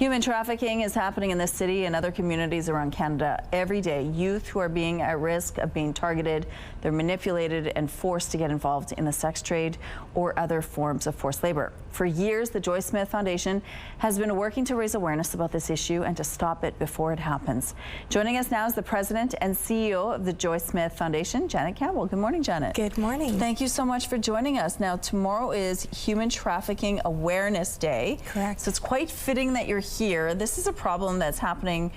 Human trafficking is happening in this city and other communities around Canada every day. Youth who are being at risk of being targeted, they're manipulated and forced to get involved in the sex trade or other forms of forced labor. For years, the Joy Smith Foundation has been working to raise awareness about this issue and to stop it before it happens. Joining us now is the president and CEO of the Joy Smith Foundation, Janet Campbell. Good morning, Janet. Good morning. Thank you so much for joining us. Now, tomorrow is Human Trafficking Awareness Day. Correct. So it's quite fitting that you're here. This is a problem that's happening.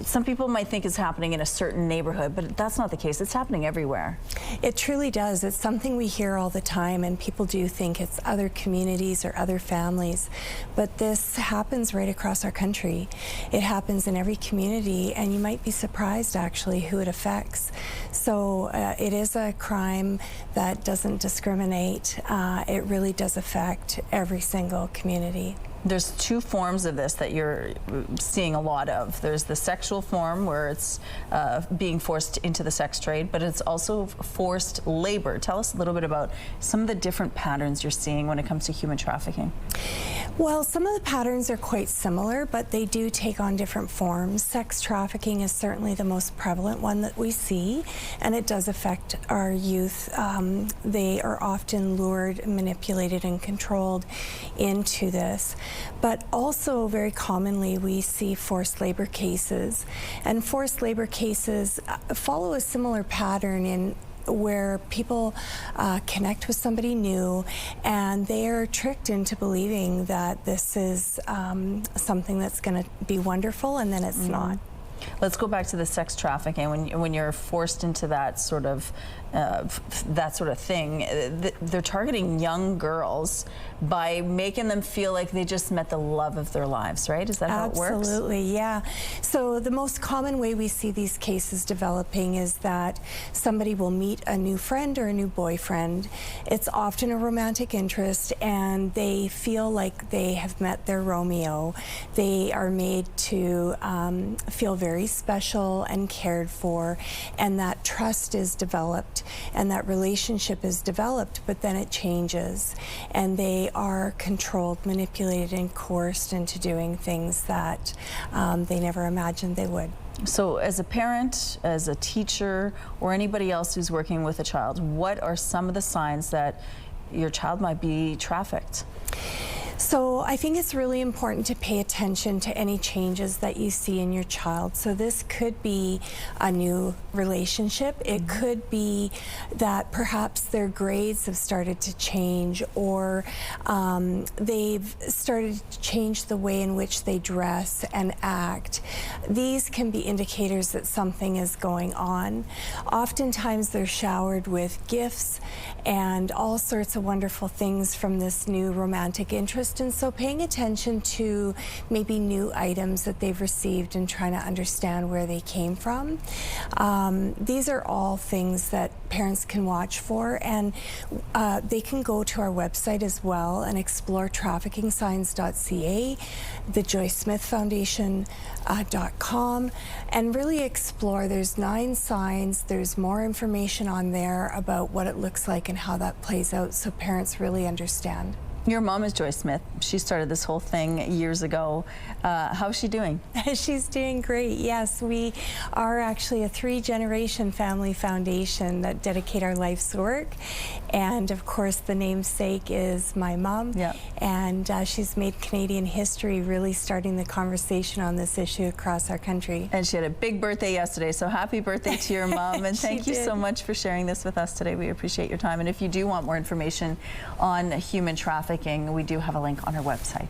Some people might think it's happening in a certain neighborhood, but that's not the case. It's happening everywhere. It truly does. It's something we hear all the time, and people do think it's other communities or other families. But this happens right across our country. It happens in every community, and you might be surprised actually who it affects. So it is a crime that doesn't discriminate. It really does affect every single community. There's two forms of this that you're seeing a lot of. There's the sexual form where it's being forced into the sex trade, but it's also forced labor. Tell us a little bit about some of the different patterns you're seeing when it comes to human trafficking. Well, some of the patterns are quite similar, but they do take on different forms. Sex trafficking is certainly the most prevalent one that we see, and it does affect our youth. They are often lured, manipulated, and controlled into this. But also very commonly we see forced labor cases, and forced labor cases follow a similar pattern in where people connect with somebody new and they are tricked into believing that this is something that's going to be wonderful, and then it's not. Let's go back to the sex trafficking. When you're forced into that sort of thing, they're targeting young girls by making them feel like they just met the love of their lives, right? Is that how it works? Absolutely, yeah. So the most common way we see these cases developing is that somebody will meet a new friend or a new boyfriend. It's often a romantic interest, and they feel like they have met their Romeo. They are made to feel very special and cared for, and that trust is developed and that relationship is developed, but then it changes and they are controlled, manipulated, and coerced into doing things that they never imagined they would. So as a parent, as a teacher, or anybody else who's working with a child, what are some of the signs that your child might be trafficked? So I think it's really important to pay attention to any changes that you see in your child. So this could be a new relationship. It could be that perhaps their grades have started to change, or they've started to change the way in which they dress and act. These can be indicators that something is going on. Oftentimes they're showered with gifts and all sorts of wonderful things from this new romantic interest. And so paying attention to maybe new items that they've received and trying to understand where they came from. These are all things that parents can watch for, and they can go to our website as well and explore traffeckingsigns.ca, the Joy Smith Foundation.com, and really explore. There's 9 signs. There's more information on there about what it looks like and how that plays out, so parents really understand. Your mom is Joy Smith. She started this whole thing years ago. How's she doing? She's doing great, yes. We are actually a 3-generation family foundation that dedicate our life's work. And of course, the namesake is my mom. Yep. And she's made Canadian history, really starting the conversation on this issue across our country. And she had a big birthday yesterday, so happy birthday to your mom. And thank you so much for sharing this with us today. We appreciate your time. And if you do want more information on human trafficking, we do have a link on our website.